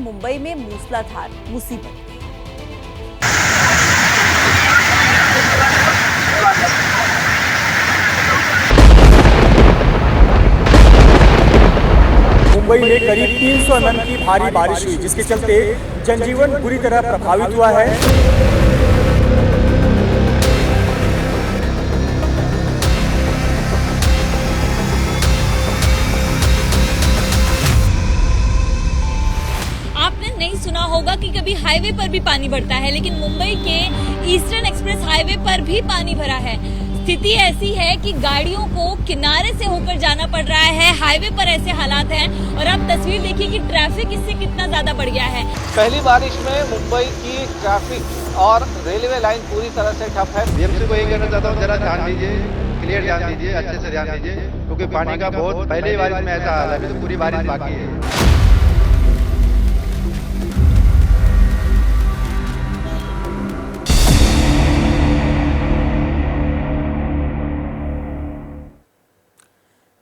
मुंबई में मूसलाधार मुसीबत। मुंबई में करीब 300 mm की भारी बारिश हुई, जिसके चलते जनजीवन बुरी तरह प्रभावित हुआ है। आपने नहीं सुना होगा कि कभी हाईवे पर भी पानी बढ़ता है, लेकिन मुंबई के ईस्टर्न एक्सप्रेस हाईवे पर भी पानी भरा है। स्थिति ऐसी है कि गाड़ियों को किनारे से होकर जाना पड़ रहा है। हाईवे पर ऐसे हालात हैं और आप तस्वीर देखिए कि ट्रैफिक इससे कितना ज्यादा बढ़ गया है। पहली बारिश में मुंबई की ट्रैफिक और रेलवे लाइन पूरी तरह से ठप है। बीएमसी को यही कहना चाहता हूँ, जरा ध्यान दीजिए, क्लियर ध्यान दीजिए, अच्छे से ध्यान दीजिए, क्योंकि पानी का बहुत पहली बारिश में ऐसा हाल है, अभी तो पूरी बारिश बाकी है।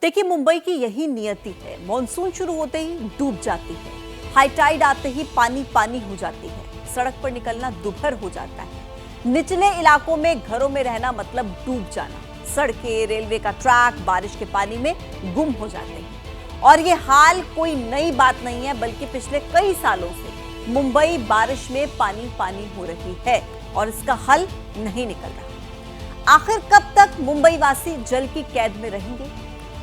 देखिए, मुंबई की यही नियति है। मॉनसून शुरू होते ही डूब जाती है, हाई टाइड आते ही पानी पानी हो जाती है, सड़क पर निकलना दुभर हो जाता है। निचले इलाकों में घरों में रहना मतलब डूब जाना। सड़कें, रेलवे का ट्रैक बारिश के पानी में गुम हो जाते हैं। और ये हाल कोई नई बात नहीं है, बल्कि पिछले कई सालों से मुंबई बारिश में पानी पानी हो रही है और इसका हल नहीं निकल रहा। आखिर कब तक मुंबई वासी जल की कैद में रहेंगे?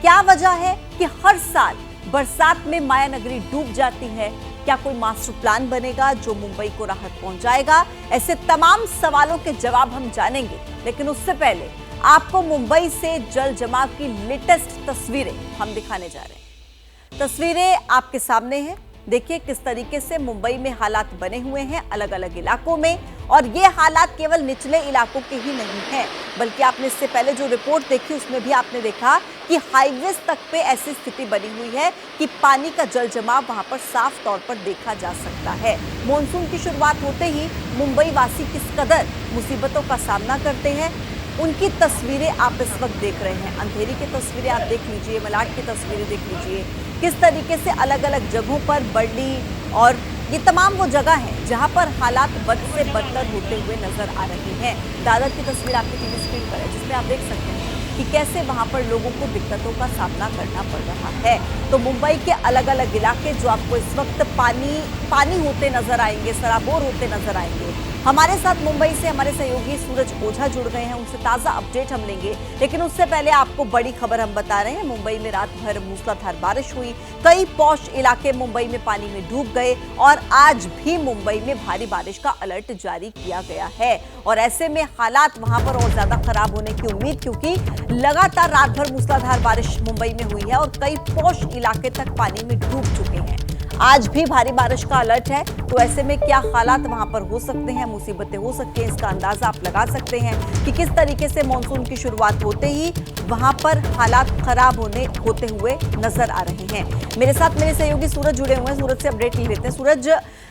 क्या वजह है कि हर साल बरसात में माया नगरी डूब जाती है? क्या कोई मास्टर प्लान बनेगा जो मुंबई को राहत पहुंचाएगा? ऐसे तमाम सवालों के जवाब हम जानेंगे, लेकिन उससे पहले आपको मुंबई से जल जमाव की लेटेस्ट तस्वीरें हम दिखाने जा रहे हैं। तस्वीरें आपके सामने हैं। देखिए किस तरीके से मुंबई में हालात बने हुए हैं अलग अलग इलाकों में। और ये हालात केवल निचले इलाकों के ही नहीं हैं, बल्कि आपने इससे पहले जो रिपोर्ट देखी उसमें भी आपने देखा कि हाईवेज तक पे ऐसी स्थिति बनी हुई है कि पानी का जल जमाव वहां पर साफ तौर पर देखा जा सकता है। मॉनसून की शुरुआत होते ही मुंबई वासी किस कदर मुसीबतों का सामना करते हैं, उनकी तस्वीरें आप इस वक्त देख रहे हैं। अंधेरी की तस्वीरें आप देख लीजिए, मलाड की तस्वीरें देख लीजिए, किस तरीके से अलग अलग जगहों पर बर्ली और ये तमाम वो जगह हैं जहां पर हालात बद से बदतर होते हुए नजर आ रहे हैं। दादर की तस्वीर आपकी टीवी स्क्रीन पर है, जिसमें आप देख सकते हैं कि कैसे वहां पर लोगों को दिक्कतों का सामना करना पड़ रहा है। तो मुंबई के अलग अलग इलाके जो आपको इस वक्त पानी होते नजर आएंगे, सराबोर होते नजर आएंगे। हमारे साथ मुंबई से हमारे सहयोगी सूरज ओझा जुड़ गए हैं, उनसे ताजा अपडेट हम लेंगे। लेकिन उससे पहले आपको बड़ी खबर हम बता रहे हैं। मुंबई में रात भर मूसलाधार बारिश हुई, कई पॉश इलाके मुंबई में पानी में डूब गए और आज भी मुंबई में भारी बारिश का अलर्ट जारी किया गया है। और ऐसे में हालात वहां पर और ज्यादा खराब होने की उम्मीद, क्योंकि लगातार रात भर मूसलाधार बारिश मुंबई में हुई है और कई पॉश इलाके तक पानी में डूब चुके हैं। आज भी भारी बारिश का अलर्ट है। तो ऐसे में क्या हालात वहां पर हो सकते हैं, मुसीबतें हो सकती हैं, इसका अंदाजा आप लगा सकते हैं कि किस तरीके से मॉनसून की शुरुआत होते ही वहां पर हालात खराब होते हुए नजर आ रहे हैं। मेरे साथ मेरे सहयोगी सूरज जुड़े हुए हैं, सूरज से अपडेट ले लेते हैं। सूरज,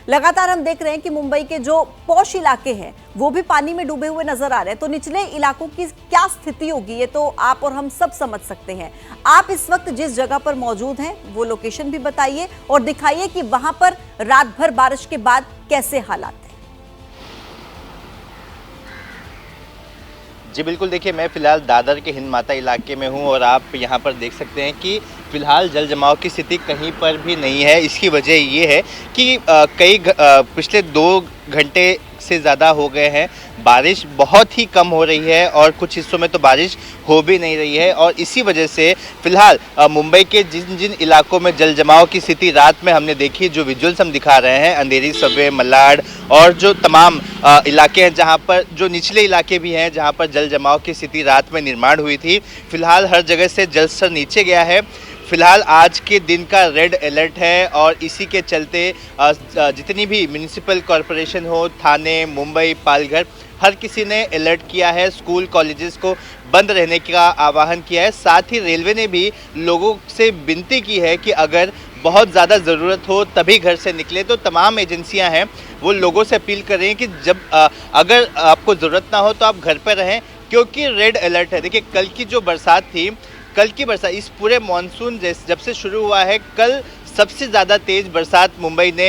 लगातार हम देख रहे हैं कि मुंबई के जो पॉश इलाके हैं वो भी पानी में डूबे हुए नजर आ रहे हैं। तो निचले इलाकों की क्या स्थिति होगी ये तो आप और हम सब समझ सकते हैं। आप इस वक्त जिस जगह पर मौजूद हैं वो लोकेशन भी बताइए और दिखाइए कि वहां पर रात भर बारिश के बाद कैसे हालात हैं। जी बिल्कुल, देखिए मैं फिलहाल दादर के हिंद माता इलाके में हूं और आप यहां पर देख सकते हैं कि फिलहाल जल जमाव की स्थिति कहीं पर भी नहीं है। इसकी वजह ये है कि पिछले 2 घंटे से ज़्यादा हो गए हैं, बारिश बहुत ही कम हो रही है और कुछ हिस्सों में तो बारिश हो भी नहीं रही है। और इसी वजह से फिलहाल मुंबई के जिन जिन इलाकों में जल जमाव की स्थिति रात में हमने देखी, जो विजुअल्स हम दिखा रहे हैं, अंधेरी, सबवे, मलाड और जो तमाम इलाके हैं जहां पर जो निचले इलाके भी हैं जहां पर जल जमाव की स्थिति रात में निर्माण हुई थी, फिलहाल हर जगह से जल स्तर नीचे गया है। फिलहाल आज के दिन का रेड अलर्ट है और इसी के चलते जितनी भी म्यूनिसिपल कॉरपोरेशन हो, थाने, मुंबई, पालघर, हर किसी ने अलर्ट किया है। स्कूल कॉलेजेस को बंद रहने का आह्वान किया है। साथ ही रेलवे ने भी लोगों से विनती की है कि अगर बहुत ज़्यादा ज़रूरत हो तभी घर से निकले। तो तमाम एजेंसियां हैं वो लोगों से अपील कर रही हैं कि जब अगर आपको ज़रूरत ना हो तो आप घर पर रहें, क्योंकि रेड अलर्ट है। देखिए कल की जो बरसात थी, कल की बरसात इस पूरे मानसून जब से शुरू हुआ है, कल सबसे ज़्यादा तेज बरसात मुंबई ने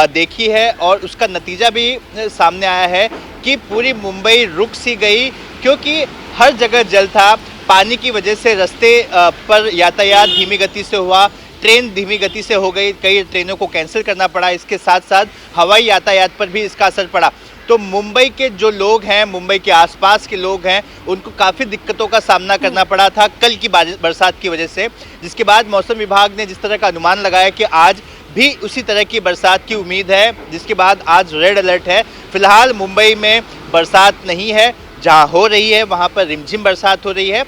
देखी है और उसका नतीजा भी सामने आया है कि पूरी मुंबई रुक सी गई, क्योंकि हर जगह जल था। पानी की वजह से रास्ते पर यातायात धीमी गति से हुआ, ट्रेन धीमी गति से हो गई, कई ट्रेनों को कैंसिल करना पड़ा। इसके साथ साथ हवाई यातायात पर भी इसका असर पड़ा। तो मुंबई के जो लोग हैं, मुंबई के आसपास के लोग हैं, उनको काफ़ी दिक्कतों का सामना करना पड़ा था कल की बरसात की वजह से, जिसके बाद मौसम विभाग ने जिस तरह का अनुमान लगाया कि आज भी उसी तरह की बरसात की उम्मीद है, जिसके बाद आज रेड अलर्ट है। फिलहाल मुंबई में बरसात नहीं है, जहां हो रही है वहां पर रिमझिम बरसात हो रही है,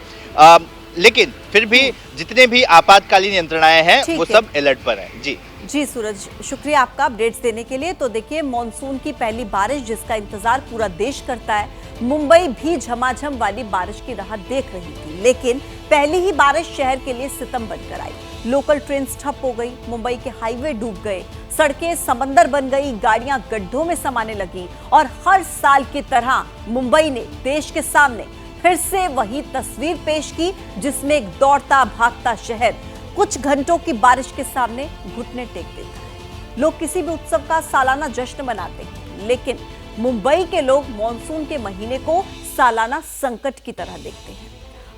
लेकिन फिर भी जितने भी आपातकालीन यंत्रणाएं हैं वो सब अलर्ट पर हैं। जी सूरज, शुक्रिया आपका अपडेट्स देने के लिए। तो देखिए, मॉनसून की पहली बारिश जिसका इंतजार पूरा देश करता है, मुंबई भी झमाझम वाली बारिश की राह देख रही थी, लेकिन पहली ही बारिश शहर के लिए सितम बनकर आई। लोकल ट्रेन ठप हो गई, मुंबई के हाईवे डूब गए, सड़कें समंदर बन गई, गाड़ियां गड्ढों में समाने लगी और हर साल की तरह मुंबई ने देश के सामने फिर से वही तस्वीर पेश की, जिसमें एक दौड़ता भागता शहर कुछ घंटों की बारिश के सामने घुटने टेक देता है। लोग किसी भी उत्सव का सालाना जश्न मनाते हैं, लेकिन मुंबई के लोग मॉनसून के महीने को सालाना संकट की तरह देखते हैं।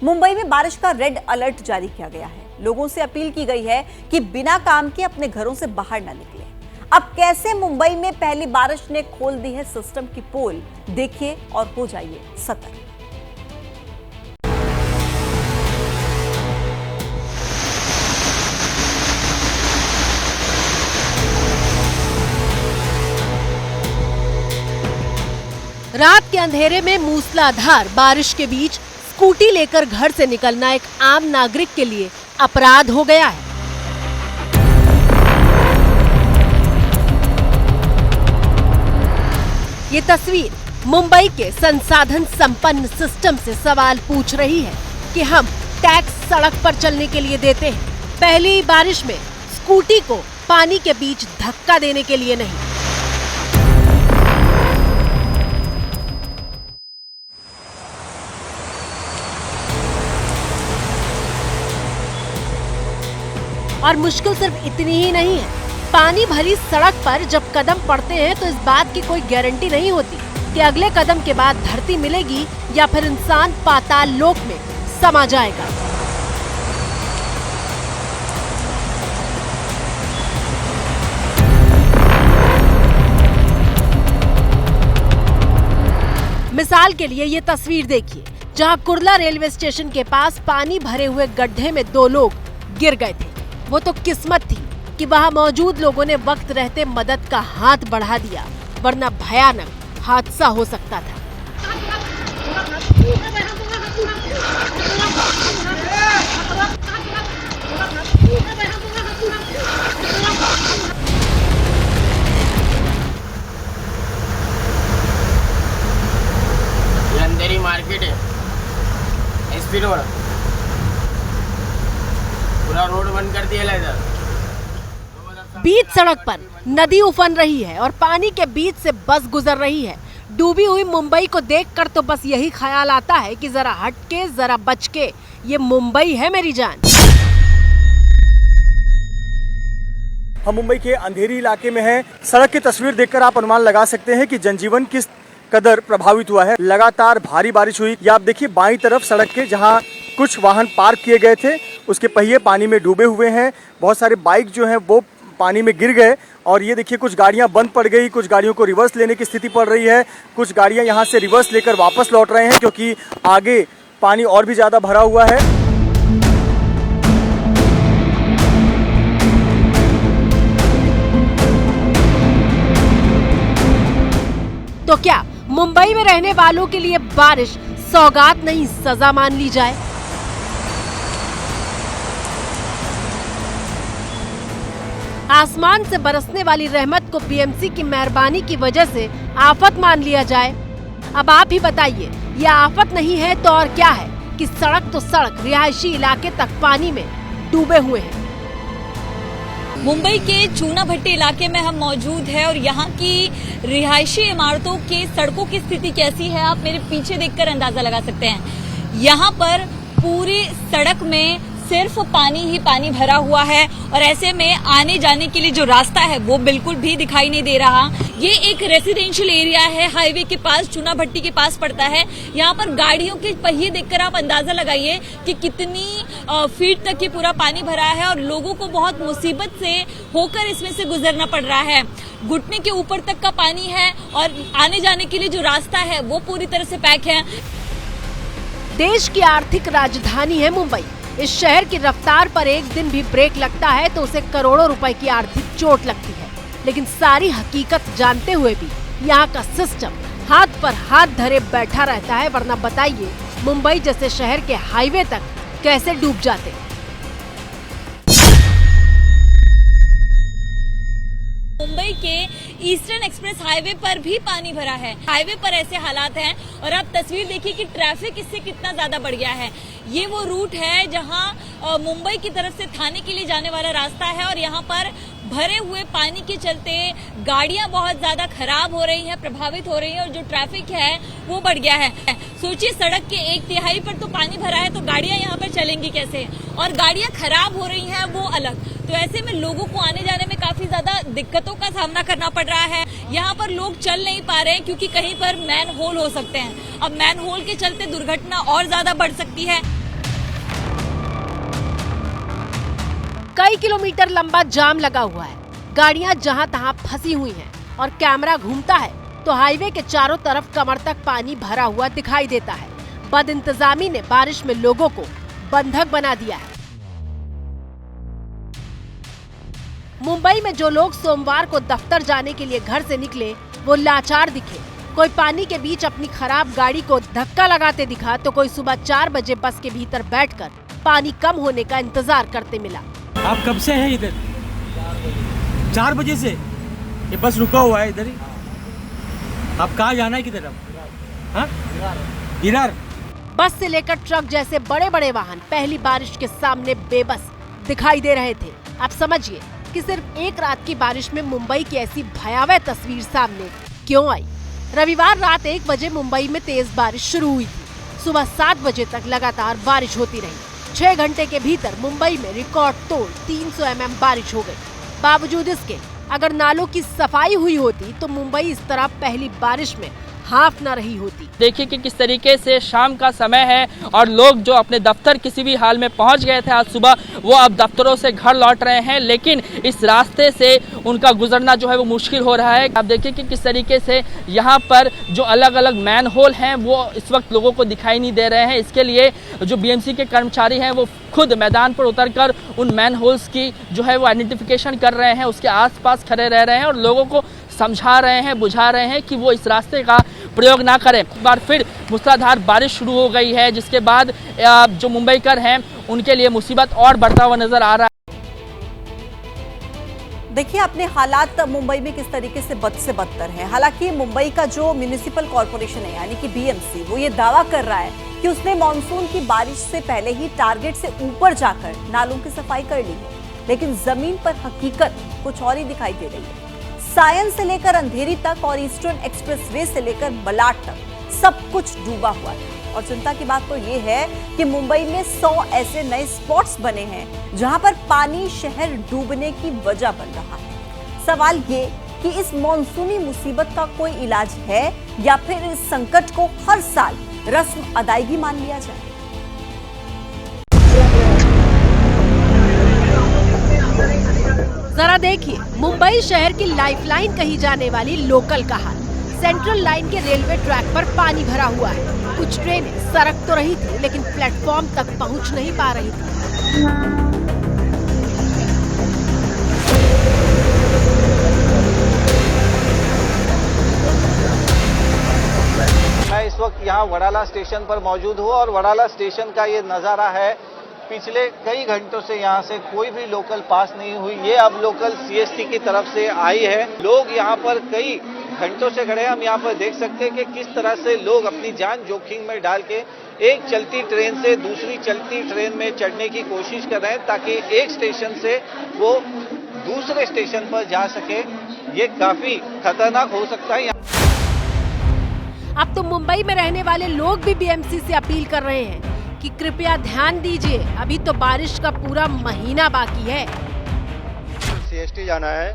मुंबई में बारिश का रेड अलर्ट जारी किया गया है। लोगों से अपील की गई है कि बिना काम के अपने घरों से बाहर न निकलें। अब कैसे मुंबई में पहली बारिश ने खोल दी है सिस्टम की पोल, देखिए और हो जाइए सतर्क। रात के अंधेरे में मूसलाधार बारिश के बीच स्कूटी लेकर घर से निकलना एक आम नागरिक के लिए अपराध हो गया है। ये तस्वीर मुंबई के संसाधन संपन्न सिस्टम से सवाल पूछ रही है कि हम टैक्स सड़क पर चलने के लिए देते हैं, पहली बारिश में स्कूटी को पानी के बीच धक्का देने के लिए नहीं। और मुश्किल सिर्फ इतनी ही नहीं है, पानी भरी सड़क पर जब कदम पड़ते हैं तो इस बात की कोई गारंटी नहीं होती कि अगले कदम के बाद धरती मिलेगी या फिर इंसान पाताल लोक में समा जाएगा। मिसाल के लिए ये तस्वीर देखिए, जहां कुर्ला रेलवे स्टेशन के पास पानी भरे हुए गड्ढे में 2 लोग गिर गए थे। वो तो किस्मत थी कि वहां मौजूद लोगों ने वक्त रहते मदद का हाथ बढ़ा दिया, वरना भयानक हादसा हो सकता था। ये अंधेरी मार्केट है, एसपी रोड, पूरा रोड बंद कर दिया इधर। बीच सड़क पर नदी उफन रही है और पानी के बीच से बस गुजर रही है। डूबी हुई मुंबई को देखकर तो बस यही ख्याल आता है कि जरा हट के, जरा बच के, ये मुंबई है मेरी जान। हम मुंबई के अंधेरी इलाके में हैं। सड़क की तस्वीर देखकर आप अनुमान लगा सकते हैं कि जनजीवन किस कदर प्रभावित हुआ है। लगातार भारी बारिश हुई। या आप देखिए बाईं तरफ सड़क के, जहां कुछ वाहन पार्क किए गए थे, उसके पहिए पानी में डूबे हुए हैं। बहुत सारे बाइक जो हैं वो पानी में गिर गए और ये देखिए कुछ गाड़ियां बंद पड़ गई, कुछ गाड़ियों को रिवर्स लेने की स्थिति पड़ रही है, कुछ गाड़ियां यहां से रिवर्स लेकर वापस लौट रहे हैं क्योंकि आगे पानी और भी ज्यादा भरा हुआ है। तो क्या मुंबई में रहने वालों के लिए बारिश सौगात नहीं सजा मान ली जाए? आसमान से बरसने वाली रहमत को बीएमसी की मेहरबानी की वजह से आफत मान लिया जाए? अब आप ही बताइए, ये आफत नहीं है तो और क्या है कि सड़क तो सड़क रिहायशी इलाके तक पानी में डूबे हुए हैं। मुंबई के चूना भट्टी इलाके में हम मौजूद हैं और यहाँ की रिहायशी इमारतों के सड़कों की स्थिति कैसी है आप मेरे पीछे देखकर अंदाजा लगा सकते हैं। यहाँ पर पूरी सड़क में सिर्फ पानी ही पानी भरा हुआ है और ऐसे में आने जाने के लिए जो रास्ता है वो बिल्कुल भी दिखाई नहीं दे रहा। ये एक रेसिडेंशियल एरिया है, हाईवे के पास, चूना भट्टी के पास पड़ता है। यहाँ पर गाड़ियों के पहिए देखकर आप अंदाजा लगाइए कि कितनी फीट तक ये पूरा पानी भरा है और लोगों को बहुत मुसीबत से होकर इसमें से गुजरना पड़ रहा है। घुटने के ऊपर तक का पानी है और आने जाने के लिए जो रास्ता है वो पूरी तरह से पैक है। देश की आर्थिक राजधानी है मुंबई। इस शहर की रफ्तार पर एक दिन भी ब्रेक लगता है तो उसे करोड़ों रुपए की आर्थिक चोट लगती है। लेकिन सारी हकीकत जानते हुए भी यहाँ का सिस्टम हाथ पर हाथ धरे बैठा रहता है। वरना बताइए, मुंबई जैसे शहर के हाईवे तक कैसे डूब जाते। मुंबई के ईस्टर्न एक्सप्रेस हाईवे पर भी पानी भरा है। हाईवे पर ऐसे हालात हैं और आप तस्वीर देखिए कि ट्रैफिक इससे कितना ज्यादा बढ़ गया है। ये वो रूट है जहां मुंबई की तरफ से थाने के लिए जाने वाला रास्ता है और यहाँ पर भरे हुए पानी के चलते गाड़ियां बहुत ज्यादा खराब हो रही हैं, प्रभावित हो रही हैं और जो ट्रैफिक है वो बढ़ गया है। सोचिए, सड़क के 1/3 पर तो पानी भरा है तो गाड़ियां यहाँ पर चलेंगी कैसे, और गाड़ियां खराब हो रही हैं वो अलग। तो ऐसे में लोगों को आने जाने में काफी ज्यादा दिक्कतों का सामना करना पड़ रहा है। यहाँ पर लोग चल नहीं पा रहे हैं क्योंकि कहीं पर मैन होल हो सकते हैं। अब मैन होल के चलते दुर्घटना और ज्यादा बढ़ सकती है। कई किलोमीटर लंबा जाम लगा हुआ है, गाड़ियां जहां तहां फंसी हुई हैं और कैमरा घूमता है तो हाईवे के चारों तरफ कमर तक पानी भरा हुआ दिखाई देता है। बदइंतजामी ने बारिश में लोगों को बंधक बना दिया है। मुंबई में जो लोग सोमवार को दफ्तर जाने के लिए घर से निकले वो लाचार दिखे। कोई पानी के बीच अपनी खराब गाड़ी को धक्का लगाते दिखा तो कोई सुबह 4 बजे बस के भीतर बैठकर पानी कम होने का इंतजार करते मिला। आप कब से हैं इधर? 4 बजे से ये बस रुका हुआ है इधर ही। आप कहाँ जाना है, किधर? हाँ, विरार। बस से लेकर ट्रक जैसे बड़े बड़े वाहन पहली बारिश के सामने बेबस दिखाई दे रहे थे। आप समझिए कि सिर्फ एक रात की बारिश में मुंबई की ऐसी भयावह तस्वीर सामने क्यों आई। रविवार रात 1 बजे मुंबई में तेज बारिश शुरू हुई थी। सुबह 7 बजे तक लगातार बारिश होती रही। 6 घंटे के भीतर मुंबई में रिकॉर्ड तोड़ 300 mm बारिश हो गई। बावजूद इसके अगर नालों की सफाई हुई होती तो मुंबई इस तरह पहली बारिश में हाफ न रही होती। देखिए कि किस तरीके से शाम का समय है और लोग जो अपने दफ्तर किसी भी हाल में पहुंच गए थे आज सुबह, वो अब दफ्तरों से घर लौट रहे हैं। लेकिन इस रास्ते से उनका गुजरना जो है वो मुश्किल हो रहा है। आप देखिए कि किस तरीके से यहाँ पर जो अलग अलग मैन होल हैं वो इस वक्त लोगों को दिखाई नहीं दे रहे हैं। इसके लिए जो बीएमसी के कर्मचारी हैं वो खुद मैदान पर उतरकर उन मैन होल्स की जो है वो आइडेंटिफिकेशन कर रहे हैं, उसके आसपास खड़े रह रहे हैं और लोगों को समझा रहे हैं, बुझा रहे हैं कि वो इस रास्ते का प्रयोग ना करें। एक बार फिर मूसलाधार बारिश शुरू हो गई है जिसके बाद जो मुंबईकर हैं उनके लिए मुसीबत और बढ़ता हुआ नजर आ रहा है। देखिए अपने हालात मुंबई में किस तरीके से बद से बदतर है। हालांकि मुंबई का जो म्युनिसिपल कॉर्पोरेशन है यानी कि बीएमसी, वो ये दावा कर रहा है कि उसने मानसून की बारिश से पहले ही टारगेट से ऊपर जाकर नालों की सफाई कर ली है। लेकिन जमीन पर हकीकत कुछ और ही दिखाई दे रही है। सायन से लेकर अंधेरी तक और ईस्टर्न एक्सप्रेसवे से लेकर बलाट तक सब कुछ डूबा हुआ है। और चिंता की बात तो ये है कि मुंबई में 100 ऐसे नए स्पॉट्स बने हैं जहां पर पानी शहर डूबने की वजह बन रहा है। सवाल ये कि इस मॉनसूनी मुसीबत का कोई इलाज है या फिर इस संकट को हर साल रस्म अदायगी मान लिया जाए। जरा देखिए मुंबई शहर की लाइफलाइन कही जाने वाली लोकल का हाल। सेंट्रल लाइन के रेलवे ट्रैक पर पानी भरा हुआ है। कुछ ट्रेनें सरक तो रही थी लेकिन प्लेटफॉर्म तक पहुंच नहीं पा रही थी। मैं इस वक्त यहाँ वडाला स्टेशन पर मौजूद हूँ और वडाला स्टेशन का ये नज़ारा है। पिछले कई घंटों से यहाँ से कोई भी लोकल पास नहीं हुई। ये अब लोकल सीएसटी की तरफ से आई है। लोग यहाँ पर कई घंटों से खड़े हैं। हम यहाँ पर देख सकते हैं कि किस तरह से लोग अपनी जान जोखिम में डाल के एक चलती ट्रेन से दूसरी चलती ट्रेन में चढ़ने की कोशिश कर रहे हैं ताकि एक स्टेशन से वो दूसरे स्टेशन पर जा सके। ये काफी खतरनाक हो सकता है। अब तो मुंबई में रहने वाले लोग भी बीएमसी से अपील कर रहे हैं कि कृपया ध्यान दीजिए, अभी तो बारिश का पूरा महीना बाकी है। CST जाना है,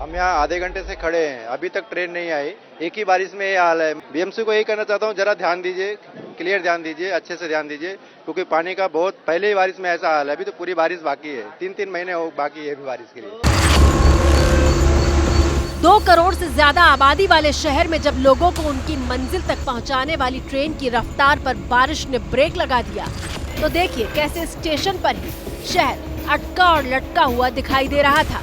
हम यहाँ आधे घंटे से खड़े हैं, अभी तक ट्रेन नहीं आई। एक ही बारिश में ये हाल है। BMC को यही कहना चाहता हूँ, जरा ध्यान दीजिए, क्लियर ध्यान दीजिए, अच्छे से ध्यान दीजिए, क्योंकि पानी का बहुत पहले ही बारिश में ऐसा हाल है। अभी तो पूरी बारिश बाकी है, 3-3 महीने बाकी है अभी बारिश के लिए। 2 करोड़ से ज्यादा आबादी वाले शहर में जब लोगों को उनकी मंजिल तक पहुंचाने वाली ट्रेन की रफ्तार पर बारिश ने ब्रेक लगा दिया, तो देखिए कैसे स्टेशन पर ही शहर अटका और लटका हुआ दिखाई दे रहा था।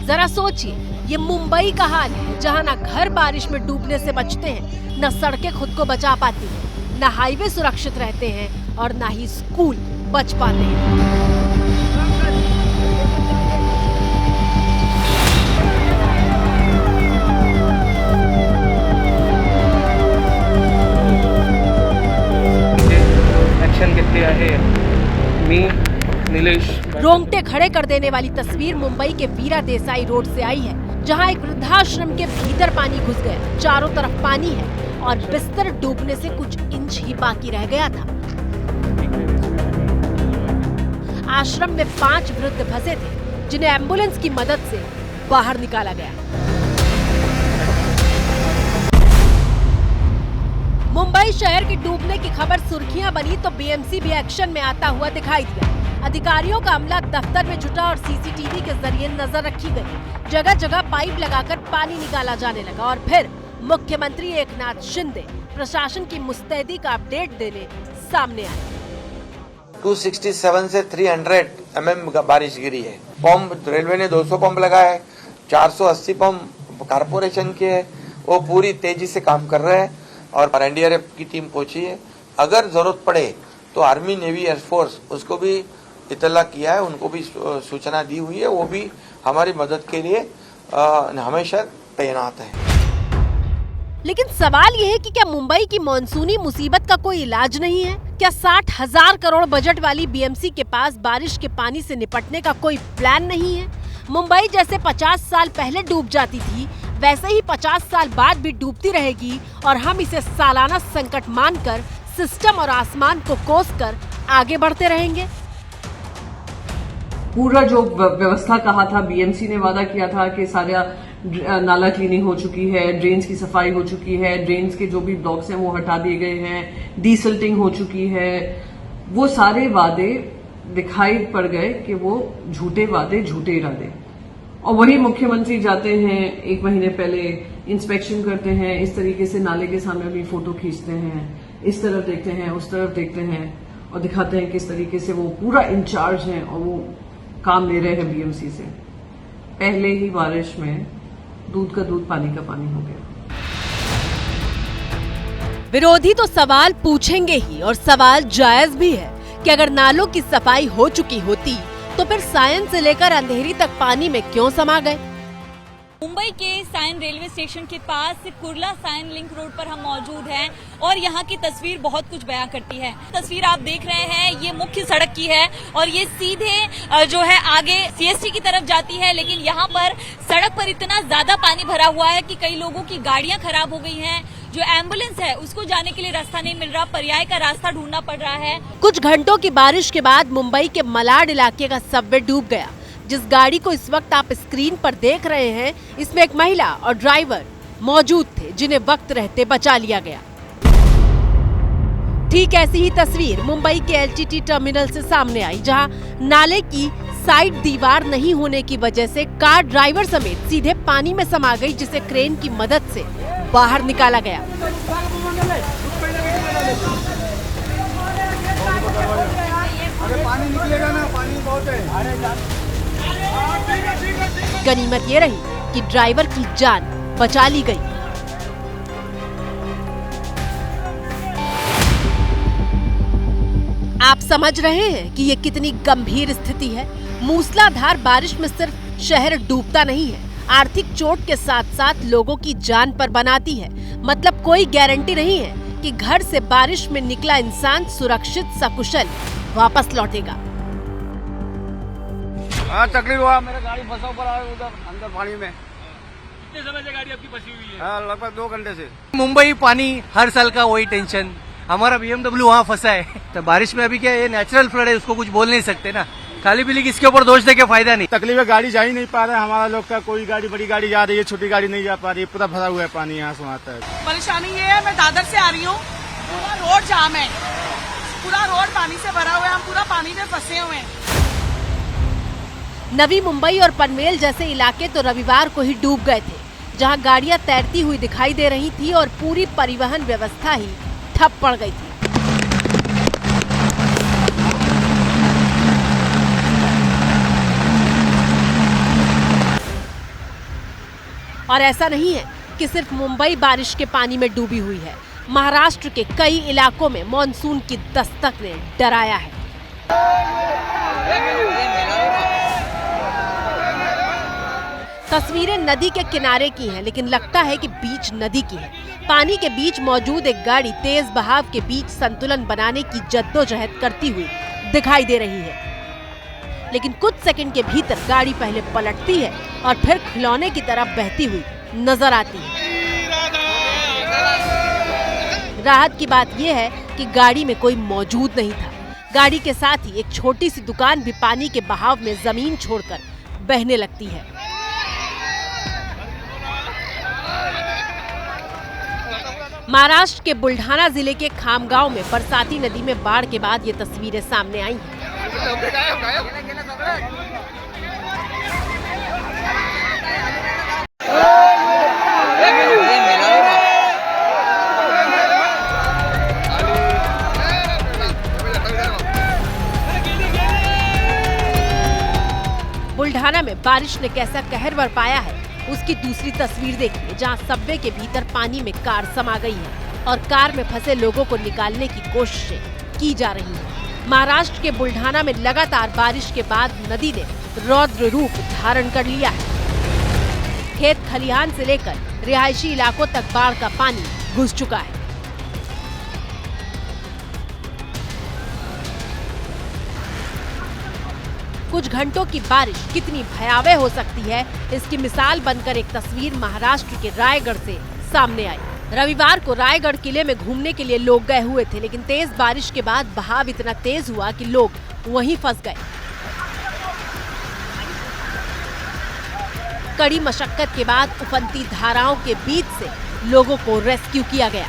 जरा सोचिए, ये मुंबई का हाल है, जहाँ न घर बारिश में डूबने से बचते हैं, न सड़कें खुद को बचा पाती हैं, न हाईवे सुरक्षित रहते हैं और न ही स्कूल बच पाते हैं। ऍक्शन घेतली आहे। मी नीलेश। रोंगटे खड़े कर देने वाली तस्वीर मुंबई के वीरा देसाई रोड से आई है, जहां एक वृद्धाश्रम के भीतर पानी घुस गया। चारों तरफ पानी है और बिस्तर डूबने से कुछ इंच ही बाकी रह गया था। आश्रम में 5 वृद्ध फंसे थे, जिन्हें एम्बुलेंस की मदद से बाहर निकाला गया। मुंबई शहर के डूबने की खबर सुर्खियां बनी तो BMC भी एक्शन में आता हुआ दिखाई दिया। अधिकारियों का अमला दफ्तर में जुटा और CCTV के जरिए नजर रखी गई। जगह जगह पाइप लगाकर पानी निकाला जाने लगा और फिर मुख्यमंत्री एकनाथ शिंदे प्रशासन की मुस्तैदी का अपडेट देने सामने आए। 267 से 300 mm बारिश गिरी है। पंप रेलवे ने 200 पंप लगाया है, 480 पंप कारपोरेशन के है, वो पूरी तेजी से काम कर रहे हैं और NDRF की टीम पहुंची है। अगर जरूरत पड़े तो आर्मी, नेवी, एयरफोर्स उसको भी इतला किया है, उनको भी सूचना दी हुई है, वो भी हमारी मदद के लिए हमेशा तैनात है। लेकिन सवाल ये है कि क्या मुंबई की मॉनसूनी मुसीबत का कोई इलाज नहीं है? क्या 60,000 करोड़ बजट वाली BMC के पास बारिश के पानी से निपटने का कोई प्लान नहीं है? मुंबई जैसे 50 साल पहले डूब जाती थी, वैसे ही 50 साल बाद भी डूबती रहेगी और हम इसे सालाना संकट मानकर सिस्टम और आसमान को कोसकर आगे बढ़ते रहेंगे। पूरा जो व्यवस्था कहा था, BMC ने वादा किया था कि सारा नाला क्लीनिंग हो चुकी है, ड्रेन्स की सफाई हो चुकी है, ड्रेन्स के जो भी ब्लॉक्स हैं वो हटा दिए गए हैं, डीसिल्टिंग हो चुकी है। वो सारे वादे दिखाई पड़ गए कि वो झूठे वादे, झूठे इरादे। और वही मुख्यमंत्री जाते हैं 1 महीने पहले, इंस्पेक्शन करते हैं, इस तरीके से नाले के सामने भी फोटो खींचते हैं, इस तरफ देखते हैं, उस तरफ देखते हैं और दिखाते हैं किस तरीके से वो पूरा इंचार्ज हैं और वो काम ले रहे हैं BMC से। पहले ही बारिश में दूध का दूध, पानी का पानी हो गया। विरोधी तो सवाल पूछेंगे ही, और सवाल जायज भी है कि अगर नालों की सफाई हो चुकी होती तो फिर सायन से लेकर अंधेरी तक पानी में क्यों समा गए? मुंबई के सायन रेलवे स्टेशन के पास कुर्ला सायन लिंक रोड पर हम मौजूद हैं और यहाँ की तस्वीर बहुत कुछ बयां करती है। तस्वीर आप देख रहे हैं ये मुख्य सड़क की है और ये सीधे जो है आगे CST की तरफ जाती है, लेकिन यहाँ पर सड़क पर इतना ज्यादा पानी भरा हुआ है कि कई लोगों की गाड़ियां खराब हो गई हैं। जो एम्बुलेंस है उसको जाने के लिए रास्ता नहीं मिल रहा, पर्याय का रास्ता ढूंढना पड़ रहा है। कुछ घंटों की बारिश के बाद मुंबई के मलाड इलाके का सबवे डूब गया। जिस गाड़ी को इस वक्त आप स्क्रीन पर देख रहे हैं, इसमें एक महिला और ड्राइवर मौजूद थे, जिन्हें वक्त रहते बचा लिया गया। ठीक ऐसी ही तस्वीर मुंबई के LTT टर्मिनल से सामने आई, जहां नाले की साइड दीवार नहीं होने की वजह से कार ड्राइवर समेत सीधे पानी में समा गई, जिसे क्रेन की मदद से बाहर निकाला गया। पानी निकलेगा ना, पानी बहुत है। गनीमत ये रही कि ड्राइवर की जान बचा ली गई। आप समझ रहे हैं कि ये कितनी गंभीर स्थिति है। मूसलाधार बारिश में सिर्फ शहर डूबता नहीं है, आर्थिक चोट के साथ साथ लोगों की जान पर बनाती है। मतलब कोई गारंटी नहीं है कि घर से बारिश में निकला इंसान सुरक्षित सकुशल वापस लौटेगा। हाँ तकलीफ हुआ, मेरा गाड़ी फंसा ऊपर आ उधर अंदर पानी में। कितने समय से गाड़ी आपकी फंसी हुई है? हाँ लगभग 2 घंटे से। मुंबई पानी हर साल का वही टेंशन, हमारा BMW वहाँ फंसा है। तो बारिश में अभी क्या ये नेचुरल फ्लड है, उसको कुछ बोल नहीं सकते ना, खाली पीली किसके ऊपर दोष दे के फायदा नहीं। तकलीफ है, गाड़ी जा ही नहीं पा रहा है हमारा लोग का, कोई गाड़ी बड़ी गाड़ी जा रही है, छोटी गाड़ी नहीं जा पा रही है, पूरा भरा हुआ है पानी यहाँ से वहाँ तक। परेशानी ये है, मैं दादर से आ रही हूँ, पूरा रोड जाम है, पूरा रोड पानी से भरा हुआ है, हम पूरा पानी में फंसे हुए हैं। नवी मुंबई और पनवेल जैसे इलाके तो रविवार को ही डूब गए थे, जहां गाड़ियां तैरती हुई दिखाई दे रही थी और पूरी परिवहन व्यवस्था ही ठप पड़ गई थी। और ऐसा नहीं है कि सिर्फ मुंबई बारिश के पानी में डूबी हुई है, महाराष्ट्र के कई इलाकों में मॉनसून की दस्तक ने डराया है। तस्वीरें नदी के किनारे की हैं, लेकिन लगता है कि बीच नदी की है। पानी के बीच मौजूद एक गाड़ी तेज बहाव के बीच संतुलन बनाने की जद्दोजहद करती हुई दिखाई दे रही है, लेकिन कुछ सेकंड के भीतर गाड़ी पहले पलटती है और फिर खिलौने की तरफ बहती हुई नजर आती है। राहत की बात यह है कि गाड़ी में कोई मौजूद नहीं था। गाड़ी के साथ ही एक छोटी सी दुकान भी पानी के बहाव में जमीन छोड़कर बहने लगती है। महाराष्ट्र के बुल्ढाना जिले के खामगांव में बरसाती नदी में बाढ़ के बाद ये तस्वीरें सामने आई हैं। बुल्ढाना में बारिश ने कैसा कहर बरपाया है, उसकी दूसरी तस्वीर देखिए, जहां सबवे के भीतर पानी में कार समा गई है और कार में फंसे लोगों को निकालने की कोशिशें की जा रही हैं। महाराष्ट्र के बुल्ढाना में लगातार बारिश के बाद नदी ने रौद्र रूप धारण कर लिया है। खेत खलिहान से लेकर रिहायशी इलाकों तक बाढ़ का पानी घुस चुका है। कुछ घंटों की बारिश कितनी भयावह हो सकती है, इसकी मिसाल बनकर एक तस्वीर महाराष्ट्र के रायगढ़ से सामने आई। रविवार को रायगढ़ किले में घूमने के लिए लोग गए हुए थे, लेकिन तेज बारिश के बाद बहाव इतना तेज हुआ कि लोग वहीं फंस गए। कड़ी मशक्कत के बाद उफनती धाराओं के बीच से लोगों को रेस्क्यू किया गया।